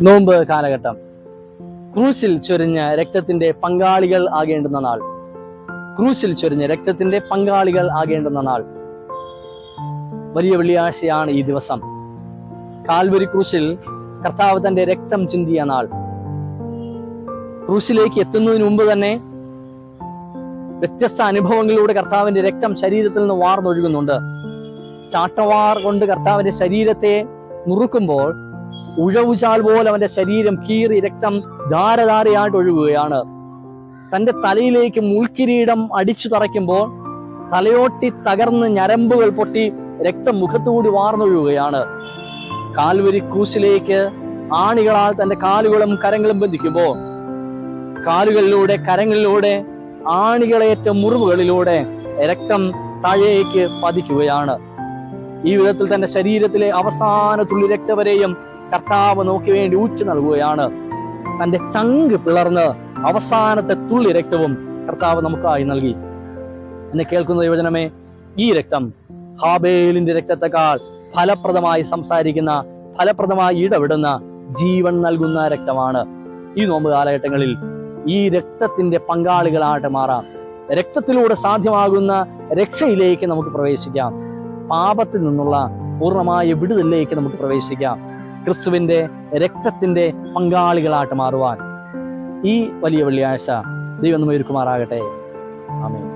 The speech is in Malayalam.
നോമ്പ് കാലഘട്ടം, ക്രൂശിൽ ചൊരിഞ്ഞ രക്തത്തിന്റെ പങ്കാളികൾ ആകേണ്ടുന്ന നാൾ. ക്രൂശിൽ ചൊരിഞ്ഞ രക്തത്തിന്റെ പങ്കാളികൾ ആകേണ്ടുന്ന നാൾ. വലിയ വെള്ളിയാഴ്ചയാണ് ഈ ദിവസം. കാൽവരി ക്രൂശിൽ കർത്താവ് തന്റെ രക്തം ചിന്തിയ നാൾ. ക്രൂശിലേക്ക് എത്തുന്നതിന് മുമ്പ് തന്നെ വ്യത്യസ്ത അനുഭവങ്ങളിലൂടെ കർത്താവിന്റെ രക്തം ശരീരത്തിൽ നിന്ന് വാർന്നൊഴുകുന്നുണ്ട്. ചാട്ടവാർ കൊണ്ട് കർത്താവിന്റെ ശരീരത്തെ നുറുക്കുമ്പോൾ ഉഴവുചാൽ പോലെ അവന്റെ ശരീരം കീറി രക്തം ധാരധാരയായിട്ട് ഒഴുകുകയാണ്. തന്റെ തലയിലേക്ക് മുൾക്കിരീടം അടിച്ചു തറയ്ക്കുമ്പോൾ തലയോട്ടി തകർന്ന് ഞരമ്പുകൾ പൊട്ടി രക്തം മുഖത്തുകൂടി വാർന്നൊഴുകുകയാണ്. കാൽവരി ക്രൂശിലേക്ക് ആണികളാൽ തന്റെ കാലുകളും കരങ്ങളും ബന്ധിക്കുമ്പോൾ കാലുകളിലൂടെ കരങ്ങളിലൂടെ ആണികളേറ്റ മുറിവുകളിലൂടെ രക്തം താഴേക്ക് പതിക്കുകയാണ്. ഈ വിധത്തിൽ തന്റെ ശരീരത്തിലെ അവസാന തുള്ളി രക്തം വരെയും കർത്താവ് നോക്കി വേണ്ടി ഊച്ചു നൽകുകയാണ്. തന്റെ ചങ്ക് പിളർന്ന് അവസാനത്തെ തുള്ളി രക്തവും കർത്താവ് നമുക്കായി നൽകി. എന്നെ കേൾക്കുന്ന യുവജനമേ, ഈ രക്തം ഹാബേലിന്റെ രക്തത്തെക്കാൾ ഫലപ്രദമായി സംസാരിക്കുന്ന, ഫലപ്രദമായി ഇടപെടുന്ന, ജീവൻ നൽകുന്ന രക്തമാണ്. ഈ നോമ്പ് കാലഘട്ടങ്ങളിൽ ഈ രക്തത്തിന്റെ പങ്കാളികളായിട്ട് മാറാം. രക്തത്തിലൂടെ സാധ്യമാകുന്ന രക്ഷയിലേക്ക് നമുക്ക് പ്രവേശിക്കാം. പാപത്തിൽ നിന്നുള്ള പൂർണ്ണമായ വിടുതലിലേക്ക് നമുക്ക് പ്രവേശിക്കാം. ക്രിസ്തുവിന്റെ രക്തത്തിന്റെ പങ്കാളികളായിട്ട് മാറുവാൻ ഈ വലിയ വെള്ളിയാഴ്ച ദൈവം നമ്മെ ഒരുക്കുമാറാകട്ടെ. ആമേൻ.